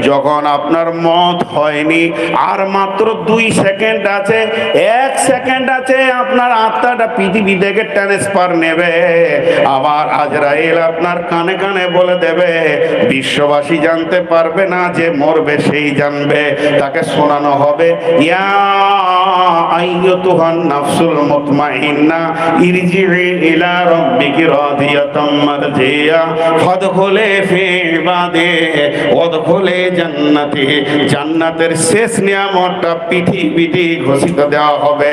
যখন আপনার মত হয়নি, আর মাত্র 2 সেকেন্ড আছে, 1 সেকেন্ড আছে, আপনার আত্মাটা পৃথিবী থেকে ট্রান্সফার নেবে, আবার আজরাইল আপনার কানে কানে বলে দেবে, বিশ্ববাসী জানতে পারবে না, যে মরবে সেই জানবে। তাকে শোনানো হবে, ইয়া আইয়ুতুহান নাফসুল মুতমাইন্না ইরজিই ইলা রাব্বিকি রাদিয়াতাম মারজিয়া ফাদখুলি ফি ইবাদি ওয়াদখুলি জান্নাতি। জান্নাতের শেষ নিয়ামতটা পৃথিবীতে ঘোষিত দেওয়া হবে।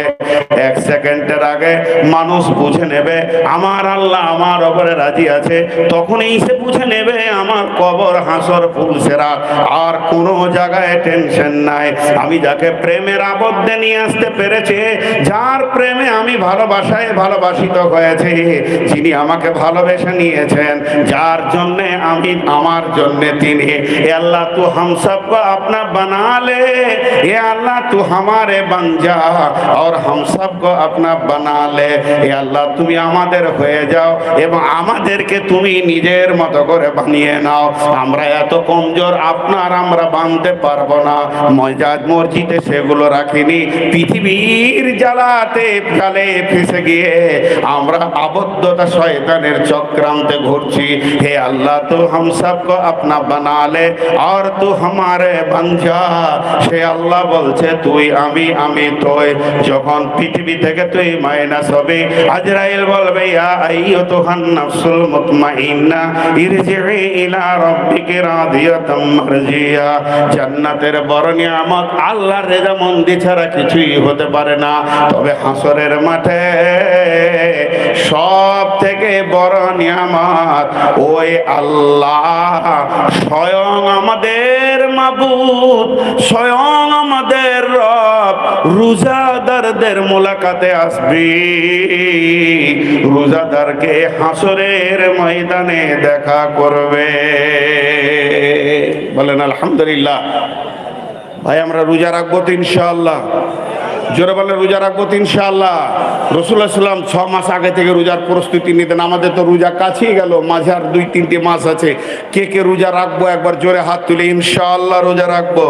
1 সেকেন্ডের আগে মানুষ বুঝে নেবে আমার আল্লাহ আমার উপরে রাজি আছে, তখনই সে বুঝে নেবে আমার কবর হাসর ফুলসেরাত, আর কোনো জায়গায় টেনশন নাই। আমি যাকে প্রেমের আবদ্ধে নিয়ে আসতে পেরেছি, যার প্রেমে আমি ভালোবাসায় ভালোবাসিত হয়েছি, যিনি আমাকে ভালোবেসে নিয়েছেন, যার জন্যে আমি আমার জন্যে তিনি, এ আল্লাহ তু হাম সবকো আপনা बना ले, ये अल्लाह तू हमारे बन जा और हम सबको अपना बना ले। ये अल्लाह তুমি আমাদের হয়ে যাও এবং আমাদেরকে তুমি নিজের মতো করে বানিয়ে নাও। আমরা এত কমজোর, আপনার আমরা বানতে পারবো না। মসজিদে সেগুলো রাখিনি, পৃথিবীর জ্বালাতে জালে ফেসে গিয়ে আমরা আবদ্ধতা শয়তানের চক্রান্তে ঘুরছি। হে আল্লাহ তু हम सबको अपना बना ले और तू हमारे बन जा। সে আল্লাহ বলছে তুই আমি, আমি তুই। যখন পৃথিবী থেকে তুই মাইনাস হবে, আজরাইল বলবে ইয়া আইয়ুতুহান নাফসুল মুতমাইন্না ইরজিই ইলা রাব্বিকি রাদিয়াতাম মারজিয়া। জান্নাতের বড় নিয়ামত আল্লাহর রেজামন্দি ছাড়া কিছুই হতে পারে না। তবে হাসরের মাঠে সব থেকে বড় নিয়ামত ওই আল্লাহ স্বয়ং আমাদের মাবুদ, স্বয়ং আমাদের রব রোজাদারদের মোলাকাতে আসবে। রোজাদারকে হাসরের ময়দানে দেখা করবে। বলেন আলহামদুলিল্লাহ। ভাই আমরা রোজা রাখবো তো ইনশাআল্লাহ? জোরে বলে রোজা রাখবো তো ইনশাআল্লাহ? রাসূলুল্লাহ সাল্লাল্লাহু আলাইহি ওয়াসাল্লাম 6 মাস আগে থেকে রোজার প্রস্তুতি নিতেন। আমাদের তো রোজা কাছেই গেল, মাঝে আর 2-3টে মাস আছে। কে কে রোজা রাখবো একবার জোরে হাত তুলে ইনশাআল্লাহ রোজা রাখবো।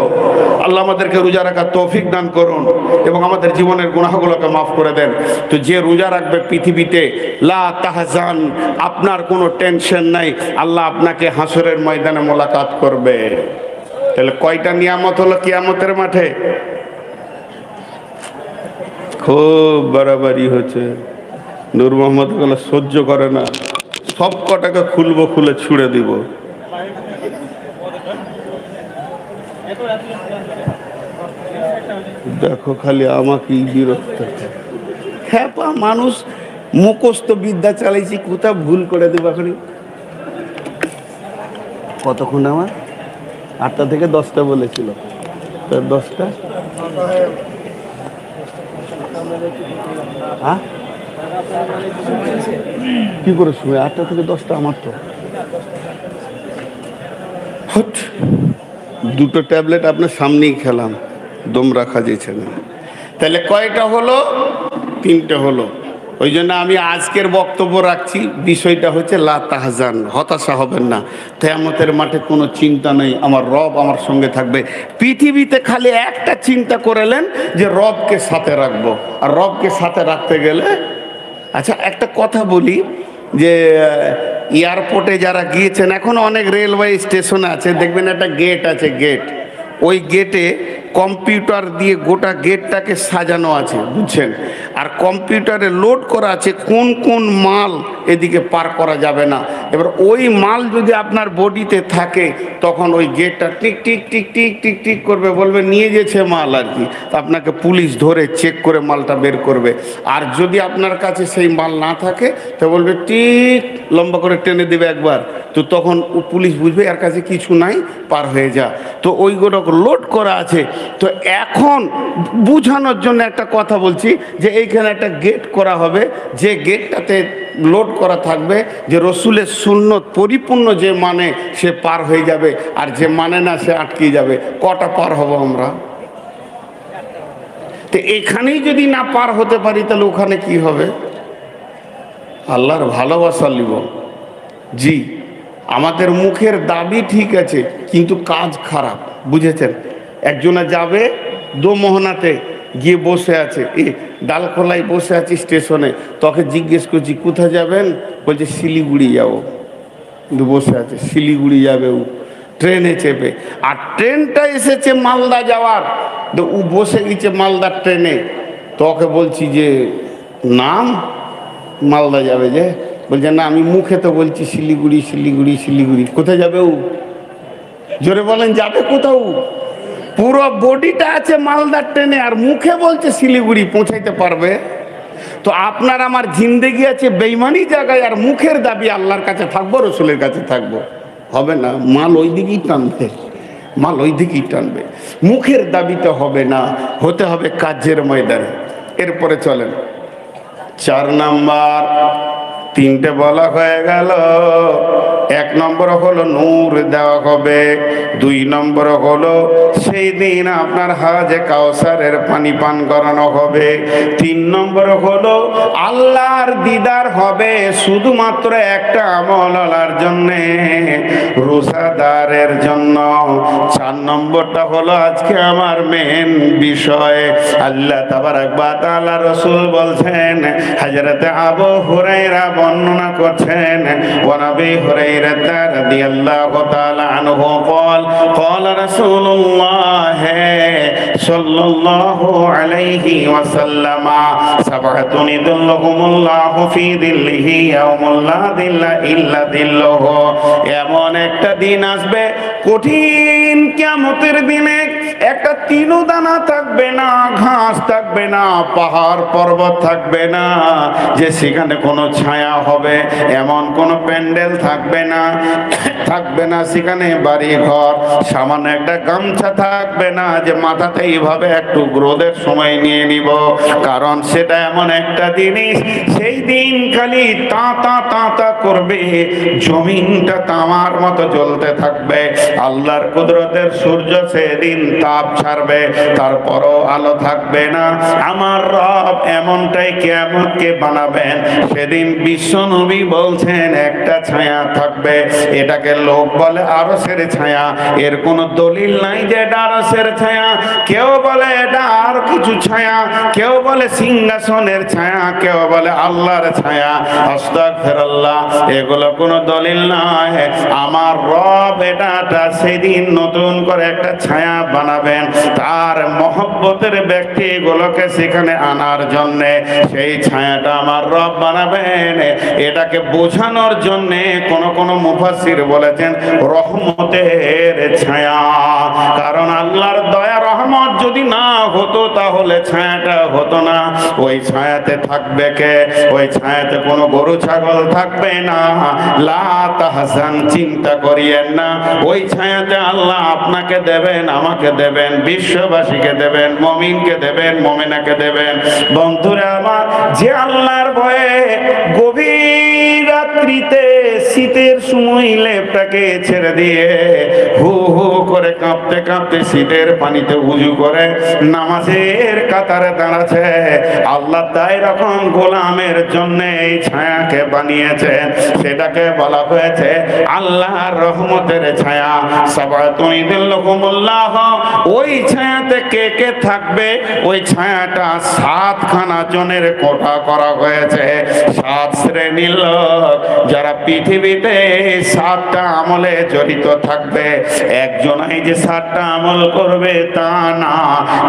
আল্লাহ আমাদেরকে রোজা রাখার তৌফিক দান করুন এবং আমাদের জীবনের গুনাহগুলোকে মাফ করে দেন। তো যে রোজা রাখবে পৃথিবীতে লা তাহজান, আপনার কোনো টেনশন নাই, আল্লাহ আপনাকে হাসরের ময়দানে মোলাকাত করবে। তাহলে কয়টা নিয়ামত হলো কিয়ামতের মাঠে? খুব বাড়াবাড়ি হচ্ছে। নূর মোহাম্মদ গুলো সহ্য করে না, সব কটাকে খুলবো, খুলে ছুড়ে দিব। দেখো খালি আমাকে বিরক্ত। হ্যাঁ মানুষ মুখস্থ বিদ্যা চালাইছি, কোথাও ভুল করে দেবো। এখন কতক্ষণ আমার 8টা থেকে 10টা বলেছিল, 10টা হ্যাঁ কি করে শুনে 8টা থেকে 10টা? আমার তো 2টো ট্যাবলেট আপনার সামনেই খেলাম, দম রাখা যেছে না। তাহলে কয়টা হলো? 3টে হলো। ওই জন্য আমি আজকের বক্তব্য রাখছি, বিষয়টা হচ্ছে লা তাহজান, হতাশা হবেন না। কিয়ামতের মাঠে কোনো চিন্তা নেই, আমার রব আমার সঙ্গে থাকবে। পৃথিবীতে খালি একটা চিন্তা করেলেন যে রবকে সাথে রাখবো, আর রবকে সাথে রাখতে গেলে, আচ্ছা একটা কথা বলি, যে এয়ারপোর্টে যারা গিয়েছেন, এখন অনেক রেলওয়ে স্টেশন আছে, দেখবেন একটা গেট আছে, গেট, ওই গেটে কম্পিউটার দিয়ে গোটা গেটটাকে সাজানো আছে, বুঝছেন? আর কম্পিউটারে লোড করা আছে কোন কোন মাল এদিকে পার করা যাবে না। এবার ওই মাল যদি আপনার বডিতে থাকে, তখন ওই গেটটা tick tick tick tick tick tick করবে, বলবে নিয়ে গেছে মাল আর কি। আপনাকে পুলিশ ধরে চেক করে মালটা বের করবে। আর যদি আপনার কাছে সেই মাল না থাকে, তো বলবে টিক, লম্বা করে টেনে দেবে একবার, তো তখন পুলিশ বুঝবে এর কাছে কিছু নাই, পার হয়ে যা। তো ওইগুলো লোড করা আছে। তো এখন বুঝানোর জন্য একটা কথা বলছি, যে এইখানে একটা গেট করা হবে, যে গেটটাতে লোড করা থাকবে যে রসুলের সুন্নত পরিপূর্ণ যে মানে সে পার হয়ে যাবে, আর যে মানে না সে আটকে যাবে। কটা পার হব আমরা? তো এখানেই যদি না পার হতে পারি, তাহলে ওখানে কি হবে? আল্লাহর ভালোবাসা লিব। জি, আমাদের মুখের দাবি ঠিক আছে, কিন্তু কাজ খারাপ। বুঝেছেন? একজনে যাবে দোমোহনাতে, গিয়ে বসে আছে, ডালখোলায় বসে আছে স্টেশনে। তোকে জিজ্ঞেস করছি কোথায় যাবেন, বলছে শিলিগুড়ি যাবো। কিন্তু বসে আছে শিলিগুড়ি যাবে ও ট্রেনে চেপে, আর ট্রেনটা এসেছে মালদা যাওয়ার, তো ও বসে গেছে মালদার ট্রেনে। তোকে বলছি যে নাম মালদা যাবে, যে বলছে না আমি মুখে তো বলছি শিলিগুড়ি শিলিগুড়ি শিলিগুড়ি। কোথায় যাবে ও? জোরে বলেন যাবে কোথাও? পুরো বডিটা আছে মালদার ট্রেনে আর মুখে বলছে শিলিগুড়ি। পৌঁছাইতে পারবে? তো আপনার আমার জিন্দেগি আছে বেইমানি জায়গায়, আর মুখের দাবি আল্লাহর কাছে থাকবো, রসুলের কাছে থাকবো, হবে না। মাল ওই দিকেই টানবে, মাল ওই দিকেই টানবে। মুখের দাবিতে হবে না, হতে হবে কাজের ময়দানে। এরপরে চলেন 4 নাম্বার, 3টে বলা হয়ে গেল। 1 নম্বর হলো নূর দেওয়া হবে, 2 নম্বর হলো সেই দিন আপনার হাজে কাউসারের পানি পান করানো হবে, 3 নম্বর হলো আল্লাহর দিদার হবে শুধুমাত্র একটা আমলার জন্যে, রোজাদারের জন্য। 4 নম্বরটা হলো আজকে আমার মেন বিষয়। আল্লাহ তাবারাক ওয়া তাআলা রাসূল বলছেন, হযরত আবু হুরায়রা বর্ণনা করছেন, ওয়া নবী হুরায়রা রাদিয়াল্লাহু তাআলা আনহু قال قال رسول الله صلى الله عليه وسلم سبعة يظلهم الله في ظله يوم لا ظل إلا ظله। এমন একটা দিন আসবে কঠিন কিয়ামতের দিনে, একটা তিনও দানা থাকবে না, ঘাস থাকবে না, পাহাড় পর্বত থাকবে না, যে সেখানে কোনো ছায়া হবে এমন কোনো প্যান্ডেল থাকবে না, থাকবে না সেখানে বাড়ি ঘর, সামান্য একটা গামছা থাকবে না যে মাথাতে এইভাবে একটু রোদের সময় নিয়ে নিব। কারণ সেটা এমন একটা জিনিস, সেই দিন খালি তাঁতা তাঁতা করবে, জমিনটা তামার মতো জ্বলতে থাকবে। আল্লাহর কুদরতের সূর্য সেদিন তাপ ছাড়বে, তারপরও আলো থাকবে না। আমার রব এমনটাই কিয়ামতকে বানাবেন, সেদিন বিশ্ব নবী বলছেন একটা ছায়া থাকবে, এটাকে লোক বলে আরশের ছায়া। এর কোনো দলিল নাই যে এটা আরশের ছায়া। কেউ বলে এটা আর কিছু ছায়া, কেউ বলে সিংহাসনের ছায়া, কেউ বলে আল্লাহর ছায়া। আস্তাগফিরুল্লাহ, এগুলো কোনো দলিল নয়। আমার রব এটা সেদিন নতুন করে একটা ছায়া বানাবেন, তার মহব্বতের ব্যক্তিগুলোকে সেখানে আনার জন্যে সেই ছায়াটা আমার রব বানাবেন। এটাকে বোঝানোর জন্যে কোন মুফাসসির বলেছেন রহমতের ছায়া। কারণ আল্লাহর দয়া রহমত যদি না হতো তাহলে ছায়াটা হতো না। ওই ছায়াতে থাকবে কে? ওই ছায়াতে কোনো গরু ছাগল থাকবে না। লা তাহজান, চিন্তা করিয়েন না। ওই ছায়াতে আল্লাহ আপনাকে দেবেন, আমাকে দেবেন, বিশ্ববাসীকে দেবেন, মুমিনকে দেবেন, মুমিনাকে দেবেন। বন্ধুরা আমার, যে আল্লাহর ভয়ে গভীর রাত্রিতে শীতের সময় লেপটাকে ছেড়ে দিয়ে হু হু করে কাঁপতে কাঁপতে শীতের পানিতে উজু করে নামাজের কাতারে দাঁড়াচ্ছে, আল্লাহ তাই রকম গোলামের জন্য এই ছায়াকে বানিয়েছেন। সেটাকে বলা হয়েছে আল্লাহর রহমতের ছায়া। সাবাতুন ইযিল্লুহুমুল্লাহ। ওই ছায়াতে কে কে থাকবে? ওই ছায়াটা 7খানা জনের কোটা করা হয়েছে। 7 শ্রেণীর লোক যারা পৃথিবীতে 7টা আমলে জড়িত থাকবে। একজনই যে 7টা আমল করবে তা না,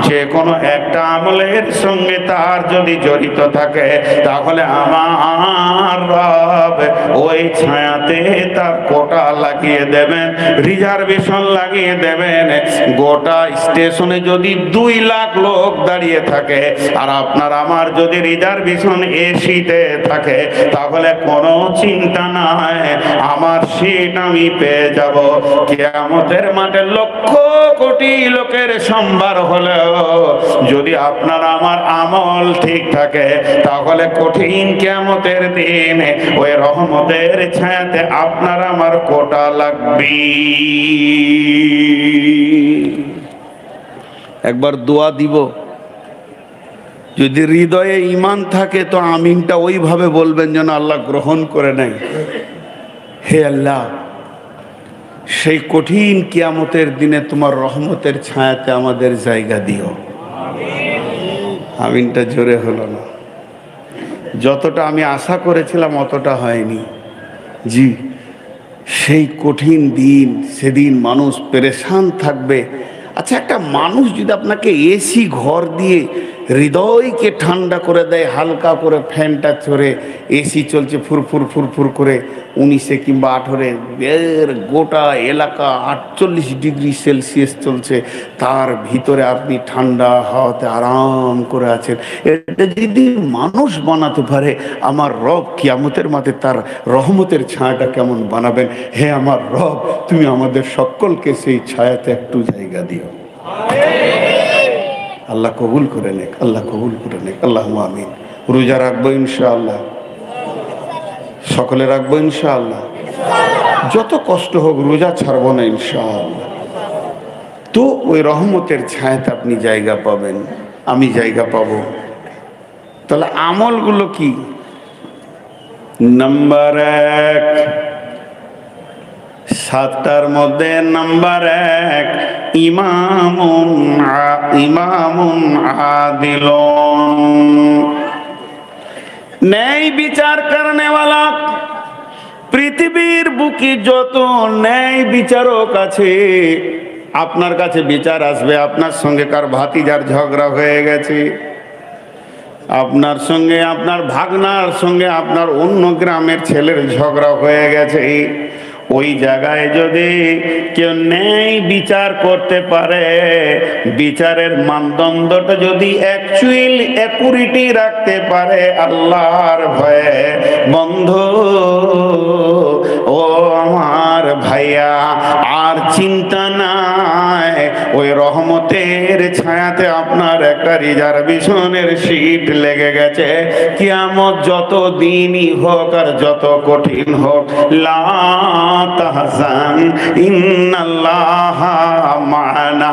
যে কোনো একটা আমলের সঙ্গে তার যদি জড়িত থাকে তাহলে আমার রব ওই ছায়াতে তার কোটা লাগিয়ে দেবেন, রিজার্ভেশন লাগিয়ে দেবেন। গোটা স্টেশনে যদি 2 লাখ লোক দাঁড়িয়ে থাকে আর আপনার আমার যদি রিজার্ভেশন এসিতে থাকে তাহলে কোনো চিন্তা নাই, আমার সিট আমি পেয়ে যাব। কিয়ামতের মাঠে লক্ষ কোটি লোকের সম্ভার হলেও যদি আপনার আমার আমল ঠিক থাকে তাহলে কঠিন কিয়ামতের দিন ওই রহমতের ছায়াতে আপনার আমার কোটা লাগবে। একবার দোয়া দিব, যদি হৃদয়ে ঈমান থাকে তো আমিনটা ওইভাবে বলবেন যেন আল্লাহ গ্রহণ করে নেয়। হে আল্লাহ, সেই কঠিন কিয়ামতের দিনে তোমার রহমতের ছায়াতে আমাদের জায়গা দিও। আমিনটা জোরে হলো না। যতটা আমি আশা করেছিলাম অতটা হয়নি। জি, সেই কঠিন দিন, সেদিন মানুষ পেরেশান থাকবে। আচ্ছা, একটা মানুষ যদি আপনাকে এসি ঘর দিয়ে হৃদয়কে ঠান্ডা করে দেয়, হালকা করে ফ্যানটা চড়ে, এসি চলছে ফুরফুর ফুরফুর করে 19 কিংবা 18, এর গোটা এলাকা 48 ডিগ্রি সেলসিয়াস চলছে, তার ভিতরে আপনি ঠান্ডা হাওয়াতে আরাম করে আছেন, এটা যদি মানুষ বানাতে পারে, আমার রব কিয়ামতের মাঠে তার রহমতের ছায়াটা কেমন বানাবেন। হে আমার রব, তুমি আমাদের সকলকে সেই ছায়াতে একটু জায়গা দিও। আল্লাহ কবুল করে নেক, আল্লাহ কবুল করে নেক, আল্লাহ আমিন। রোজা রাখবো ইনশাআল্লাহ, সকলে রাখবো ইনশাআল্লাহ। যত কষ্ট হোক রোজা ছাড়বো না ইনশাআল্লাহ। তো ওই রহমতের ছায়াতে আপনি জায়গা পাবেন, আমি জায়গা পাবো। তাহলে আমলগুলো কি? নাম্বার 1, 7টার মধ্যে নাম্বার 1, ইমামুন আদিলুন, ন্যায় বিচার করনেওয়ালা। পৃথিবীর বুকে যত ন্যায় বিচারক আছে, আপনার কাছে বিচার আসবে। আপনার সঙ্গে কার ভাতিজার ঝগড়া হয়ে গেছে, আপনার সঙ্গে আপনার ভাগনার সঙ্গে আপনার অন্য গ্রামের ছেলের ঝগড়া হয়ে গেছে, ওই জায়গায় যদি কেউ ন্যায় বিচার করতে পারে, বিচারের মানদণ্ডটা যদি অ্যাকুরেটি রাখতে পারে আল্লাহর ভয়ে, বন্ধু ও আমার ভাইয়া, আর চিন্তা নাই, ওই রহমতের ছায়াতে আপনার একটা রিজার্ভেশনের সিট লেগে গেছে। কিয়ামত যত দিনই হোক আর যত কঠিন হোক, লা তাহজান ইন্নাল্লাহা মা'ানা,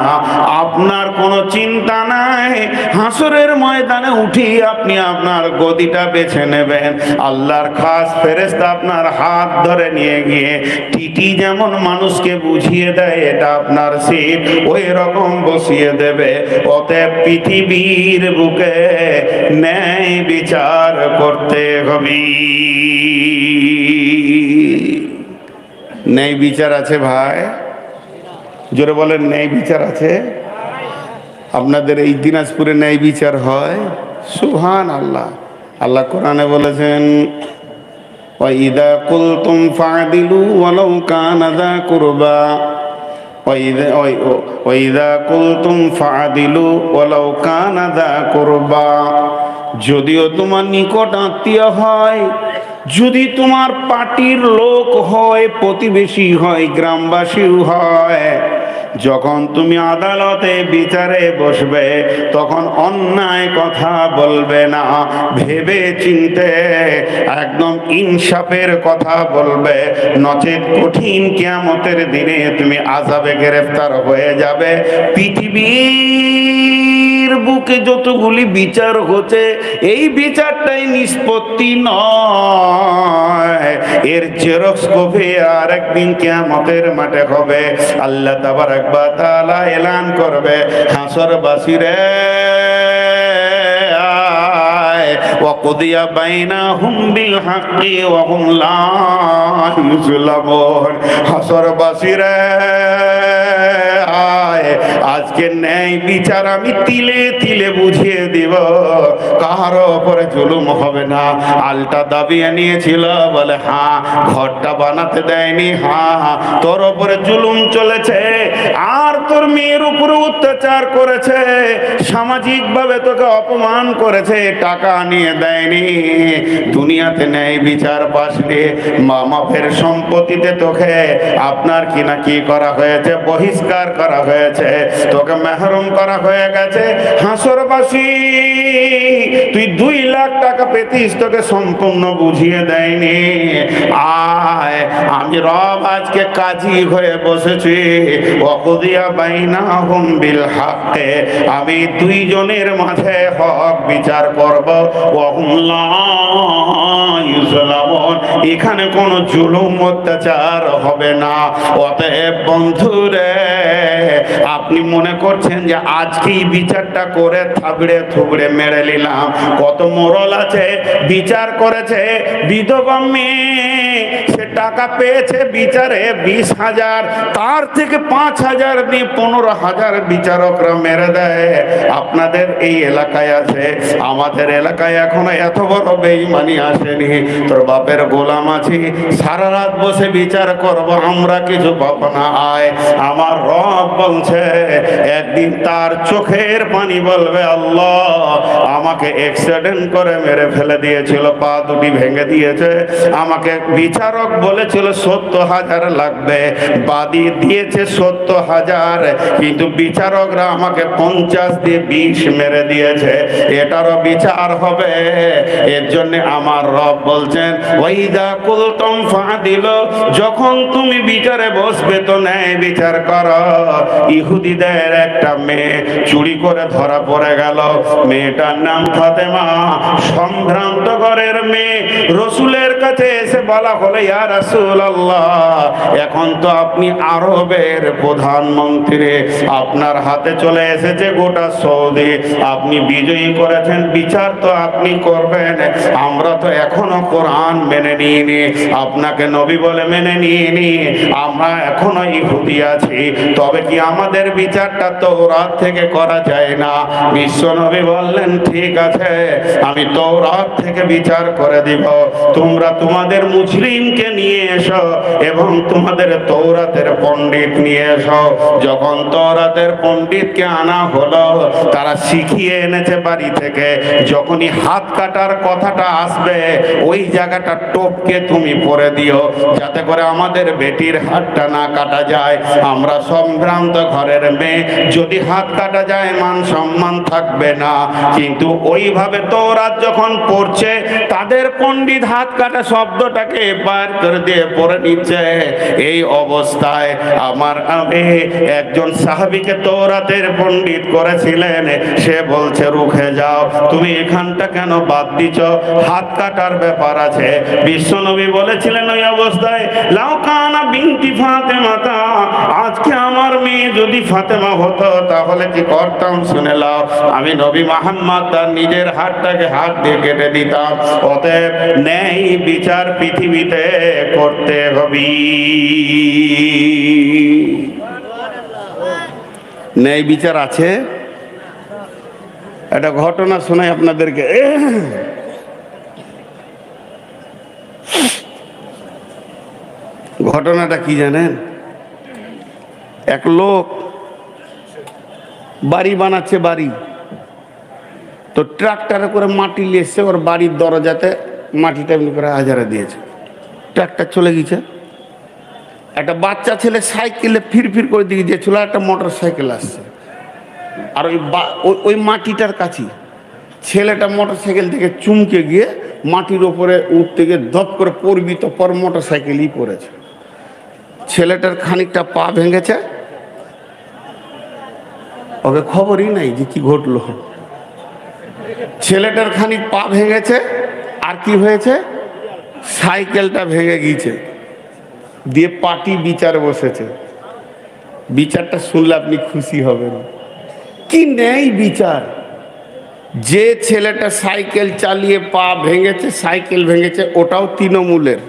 আপনার কোনো চিন্তা নাই। হাসরের ময়দানে উঠি আপনি আপনার গদিটা বেছে নেবেন, আল্লাহর খাস ফেরেশতা আপনার হাত ধরে নিয়ে গিয়ে টিটি যেমন মানুষকে বুঝিয়ে দেয় এটা আপনার সিট, ওই রকম বসিয়ে দেবে। অতএব পৃথিবীর বুকে ন্যায় বিচার করতে হবে। ন্যায় বিচার আছে ভাই? জোরে বলেন, ন্যায় বিচার আছে? আপনাদের এই দিনাজপুরে ন্যায় বিচার হয়? সুবহানাল্লাহ। আল্লাহ কোরআনে বলেছেন, ওয়াইদা কুলতুম ফা'দিলু ওয়ালাউ কানা যা কুরবা, ওয়াইদা কুলতুম ফা'দিলু ওয়ালাউ কানা যা কুরবা, যদিও তোমার নিকট আত্মীয় হয়, যদি তোমার পার্টির লোক হয়, প্রতিবেশী হয়, গ্রামবাসীও হয়, যখন তুমি আদালতে বিচারে বসবে তখন অন্যায় কথা বলবে না, ভেবে চিনতে একদম ইনসাফের কথা বলবে, নচেত কঠিন কিয়ামতের দিনে তুমি আযাবে গ্রেফতার হয়ে যাবে। পৃথিবীর বুকে যতগুলি বিচার হচ্ছে, এই বিচারটাই নিষ্পত্তি নয়, এর জেরক্স কপি আর একদিন কিয়ামতের মাঠে হবে। আল্লাহ তাবারক ওয়া তাআলা এলান করবে, হাসরবাসীরে ওয়াকুদিয়া বাইনাহুম বিল হাক্কি ওয়া হুম লা ইউযলামুন, হাসরবাসীরে আজকে ন্যায় বিচার আমি তিলে তিলে বুঝিয়ে দিব, কারো উপরে জুলুম হবে না। আলটা দাবিয়ে নিয়েছিল, বলে হ্যাঁ, ঘরটা বানাতে দেয়নি, হ্যাঁ, তোর উপরে জুলুম চলেছে, আর তোর মেয়ের উপরে অত্যাচার করেছে, সামাজিক ভাবে তোকে অপমান করেছে, টাকা নিয়ে দেয়নি। দুনিয়াতে ন্যায় বিচার পাশে মা বাপের সম্পত্তিতে তোকে আপনার কি না কি করা হয়েছে, বহিষ্কার করা হয়েছে, তোকে মাহরুম করা হয়ে গেছে। হাসরবাসী তুই 2 লাখ টাকা পেতিস, তোকে সম্পূর্ণ বুঝিয়ে দেয়নি। আয়, আমি রব আজকে কাজী হয়ে বসেছি, ওয়াকুদিয়া বাইনাহুম বিল হাক্কি, আমি 2 জনের মাঝে হক বিচার করব, ওয়া হুম লা ইউযলামুন, এখানে কোনো জুলুম অত্যাচার হবে না। অতএব বন্ধুরে, আপনি মনে করছেন যে আজকেই বিচারটা করে থাবড়ে থুবড়ে মেরে নিলাম। কত মোড়ল আছে বিচার করেছে, বিধবা মেয়ে সে টাকা পেয়েছে বিচারে 20,000, তার থেকে 5,000 দিয়ে 15,000 বিচারকরা মেরে দেয়। আপনাদের এই এলাকায় আছে, আমাদের এলাকায় এখনো এত বড় বেঈমানি আসেনি। তোর বাপের গোলাম আছি, সারা রাত বসে বিচার করব, আমরা কিছু পাবো না। আয়, আমার রব বলছে একদিন তার চোখের পানি বলবে, আল্লাহ আমাকে অ্যাক্সিডেন্ট করে মেরে ফেলে দিয়েছিল, পা দুটি ভেঙে দিয়েছে, আমাকে বিচারক বলেছিল 70,000 লাগবে, বাদী দিয়েছে 70,000, কিন্তু বিচারকরা আমাকে 50 দিয়ে 20 মেরে দিয়েছে, এটারও বিচার হবে। এর জন্য আমার রব বলছেন, ওয়াইদা কুলতুম ফাদিলু, যখন তুমি বিচারে বসবে তো ন্যায় বিচার করো। ইহুদিদের একটা মেয়ে চুরি করে ধরা পড়ে গেল, মেয়েটার নাম ফাতেমা, সম্ভ্রান্ত ঘরের মেয়ে। রসুলের কাছে এসে বলা হলো, ইয়া রাসূলুল্লাহ, এখন তো আপনি আরবের প্রধানমন্ত্রী, আপনার হাতে চলে এসেছে গোটা সৌদি, আপনি বিজয়ী করেছেন, বিচার তো আপনি করবেন। আমরা তো এখনো কোরআন মেনে নিইনি, আপনাকে নবী বলে মেনে নিইনি, আমরা এখনো ইহুদি আছি, তবে কি আমাদের বিচারটা তওরাত থেকে করা যায় না? বিশ্ব নবী বললেন, ঠিক আছে, আমি তওরাত থেকে বিচার করে দিব, তোমরা তোমাদের মুসলিমকে নিয়ে এসো এবং তোমাদের তওরাতের পণ্ডিত নিয়ে এসো। যখন তওরাতের পণ্ডিতকে আনা হলো, তারা শিখিয়ে এনেছে বাড়ি থেকে, যখনই হাত কাটার কথাটা আসবে ওই জায়গাটা টোপকে তুমি পরে দিও, যাতে করে আমাদের বেটির হাতটা না কাটা যায়। আমরা সম্ভ্রান্ত ঘরের মেয়ে, যদি হাত কাটা যায় মান সম্মান থাকবে না। কিন্তু ওইভাবে তওরাত যখন পড়ছে, তাদের পণ্ডিত হাত কাটা শব্দটাকে বার করে দিয়ে পড়ে নিচ্ছে। এই অবস্থায় আমার একজন সাহাবীকে তওরাতের পণ্ডিত করেছিলেন, সে বলছে, রুখে যাও, তুমি এখানটা কেন বাদ দিছ, হাত কাটার ব্যাপার আছে। বিশ্বনবী বলেছিলেন ওই অবস্থায়, লাউ কানা বিনতি ফাতেমাতা, আজকে আমার মেয়ে যদি ফাতেমা হতো তাহলে কি করতাম শুনে লাও, আমি নবী মুহাম্মদ তার নিজের হাতটাকে হাত দিয়ে কেটে দিতাম। অতএব ন্যায় বিচার পৃথিবীতে করতে হবে। ন্যায় বিচার আছে। একটা ঘটনা শোনাই আপনাদেরকে। ঘটনাটা কি জানেন? এক লোক বাড়ি বানাচ্ছে, বাড়ি তো ট্রাক্টরে করে মাটি নিয়ে এসছে, ওর বাড়ির দরজাতে মাটিটা এমনি করে হাজারা দিয়েছে, ট্রাক্টর চলে গেছে। একটা বাচ্চা ছেলে সাইকেলে ফিরফির করে দিয়ে গিয়েছিল, একটা মোটর সাইকেল আসছে, আর ওই মাটিটার কাছে ছেলেটা মোটর সাইকেল থেকে চুমকে গিয়ে মাটির ওপরে উঠতে গিয়ে ধপ করে পড়বি তো পর মোটর সাইকেলই পড়েছে। ছেলেটার খানিকটা পা ভেঙেছে, ওকে খবরই নাই যে কি ঘটলো। ছেলেটার খানিক পা ভেঙেছে, আর কি হয়েছে, সাইকেলটা ভেঙে গিয়েছে। দিয়ে পার্টি বিচার বসেছে। বিচারটা শুনলে আপনি খুশি হবেন, কি নেই বিচার। যে ছেলেটা সাইকেল চালিয়ে পা ভেঙেছে, সাইকেল ভেঙেছে, ওটাও তৃণমূলের,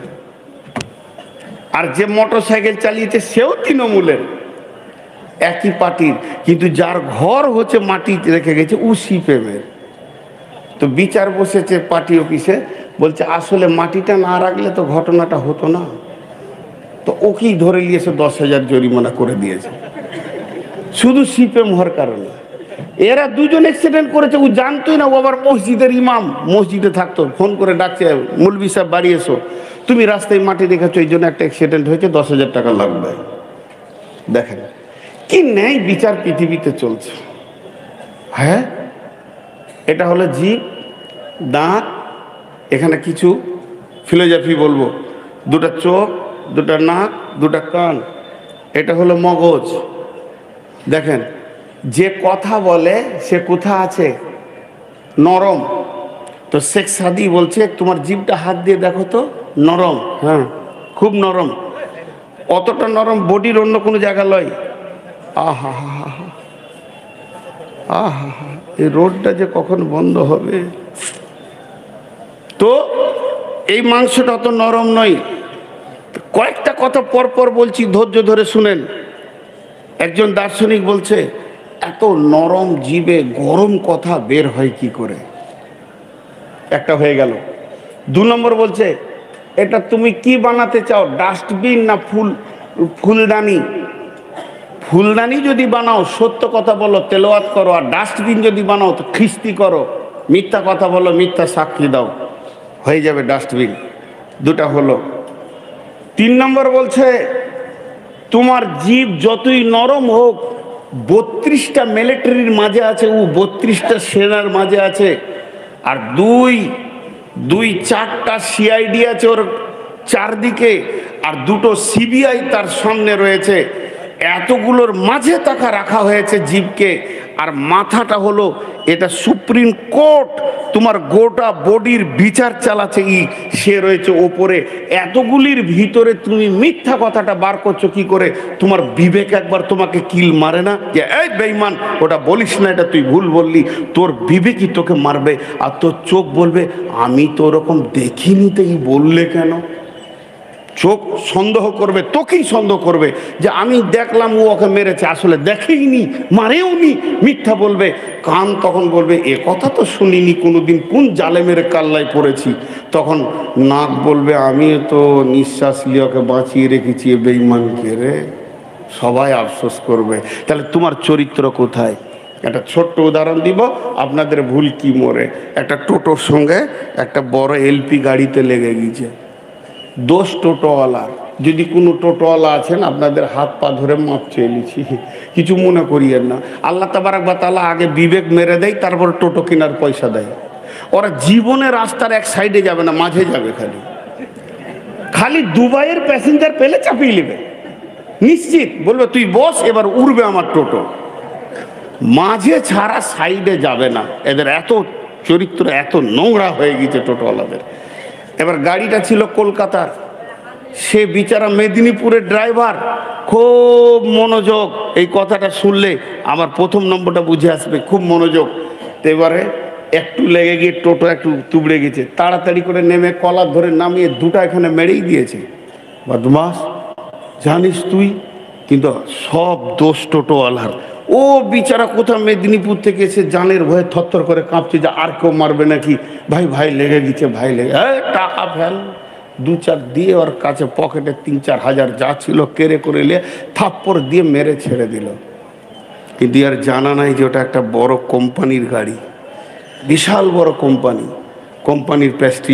আর যে মোটর সাইকেল চালিয়েছে সেও তৃণমূলের, একই পার্টির, কিন্তু যার ঘর হচ্ছে মাটি রেখে গেছে ও সিপিএমের। তো বিচার বসেছে পার্টি অফিসে, বলছে আসলে মাটিটা না রাখলে তো ঘটনাটা হতো না। তো ওকেই ধরে নিয়েছে, 10,000 জরিমানা করে দিয়েছে, শুধু সিপিএম হওয়ার কারণে। এরা দুজন অ্যাক্সিডেন্ট করেছে, ও জানতোই না, ও আবার মসজিদের ইমাম, মসজিদে থাকতো, ফোন করে ডাকছে, মৌলভী সাহেব বাড়ি এসো, তুমি রাস্তায় মাটি রেখেছো, এই জন্য একটা অ্যাক্সিডেন্ট হয়েছে, 10,000 টাকা লাগবে। দেখেন কি ন্যায় বিচার পৃথিবীতে চলছে। হ্যাঁ, এটা হলো জিভ, দাঁত, এখানে কিছু ফিলোসফি বলবো, দুটা চোখ, দুটা নাক, দুটা কান, এটা হলো মগজ। দেখেন যে কথা বলে সে কোথা আছে, নরম, তো শেখ সাদি বলছে তোমার জিভটা হাত দিয়ে দেখো তো, নরম, হ্যাঁ খুব নরম, অতটা নরম বডির অন্য কোনো জায়গা লয়। আহা হা হা, আহা হা, এই রোডটা যে কখন বন্ধ হবে। তো এই মাংসটা অত নরম নয়। কয়েকটা কথা পরপর বলছি, ধৈর্য ধরে শুনেন। একজন দার্শনিক বলছে এত নরম জিভে গরম কথা বের হয় কি করে, একটা হয়ে গেল। 2 নম্বর বলছে এটা তুমি কি বানাতে চাও, ডাস্টবিন না ফুলদানি? ফুলদানি যদি বানাও সত্য কথা বলো, তেলাওয়াত করো, আর ডাস্টবিন যদি বানাও তো খিস্তি করো, মিথ্যা কথা বলো, মিথ্যা সাক্ষী দাও, হয়ে যাবে ডাস্টবিন। 2টা হলো। 3 নম্বর বলছে তোমার জীব যতই নরম হোক, 32টা মিলিটারির মাঝে আছে, ও 32টা সেনার মাঝে আছে, আর 4টা সিআইডি আছে ওর চারদিকে, আর 2টো সিবিআই তার সামনে রয়েছে। এতগুলোর মাঝে তাকে রাখা হয়েছে জীবকে, আর মাথাটা হলো এটা সুপ্রিম কোর্ট, তোমার গোটা বডির বিচার চালাচ্ছে সে রয়েছে ওপরে। এতগুলির ভিতরে তুমি মিথ্যা কথাটা বার করছো কি করে? তোমার বিবেক একবার তোমাকে কিল মারে না যে এই বেঈমান ওটা বলিস না, এটা তুই ভুল বললি? তোর বিবেকই তোকে মারবে, আর তোর চোখ বলবে আমি তো ওরকম দেখিনি, তো বললে কেন? চোখ সন্দেহ করবে, তোকেই সন্দেহ করবে যে আমি দেখলাম ও ওকে মেরেছে, আসলে দেখেইনি, মারেওনি, মিথ্যা বলবে। কান তখন বলবে এ কথা তো শুনিনি কোনোদিন, কোন জালেমের কাল্লায় পড়েছি। তখন নাক বলবে আমি তো নিঃশ্বাস নিয়ে ওকে বাঁচিয়ে রেখেছি, এ বেঈমানকে রে। সবাই আফসোস করবে। তাহলে তোমার চরিত্র কোথায়? একটা ছোট্ট উদাহরণ দিব, আপনাদের ভুল কি মরে। একটা টোটোর সঙ্গে একটা বড় এলপি গাড়িতে লেগে গেছে। দোষ টোটোওয়ালার। যদি কোনো টোটোওয়ালা আছেন আপনাদের হাত পা ধরে মাপ চেয়ে নিচ্ছি, কিছু মনে করিয়েন না। আল্লাহ তাবারক ওয়া তাআলা আগে বিবেক মেরে দেয়, তারপর টোটো কেনার পয়সা দেয়। ওরা জীবনে রাস্তার এক সাইডে যাবে না, মাঝে যাবে। খালি দুবাইয়ের প্যাসেঞ্জার পেলে চাপিয়ে নেবে, নিশ্চিত বলবে তুই বস, এবার উড়বে আমার টোটো। মাঝে ছাড়া সাইডে যাবে না। এদের এত চরিত্র এত নোংরা হয়ে গেছে টোটোওয়ালাদের। এবার গাড়িটা ছিল কলকাতার, সে বিচারা মেদিনীপুরের ড্রাইভার, খুব মনোযোগ। এই কথাটা শুনলে আমার 1ম নম্বরটা বুঝে আসবে, খুব মনোযোগ। এবারে একটু লেগে গিয়ে টোটো একটু তুবড়ে গেছে, তাড়াতাড়ি করে নেমে কলার ধরে নামিয়ে 2টা এখানে মেরেই দিয়েছে। বদমাস, জানিস তুই? কিন্তু সব দোষ টোটোওয়ালার। ও বিচারা কোথা মেদিনীপুর থেকে এসে জানের ভয়ে থরথর করে কাঁপছে যে আর কেউ মারবে নাকি। ভাই লেগে গেছে, ভাই লেগে, টাকা ফেল 2-4 দিয়ে ওর কাছে পকেটে 3-4 হাজার যা ছিল কেড়ে করে নিয়ে থাপ্পড় দিয়ে মেরে ছেড়ে দিল। কিন্তু আর জানা নাই যে ওটা একটা বড় কোম্পানির গাড়ি, বিশাল বড় কোম্পানির প্রেস্টিজ।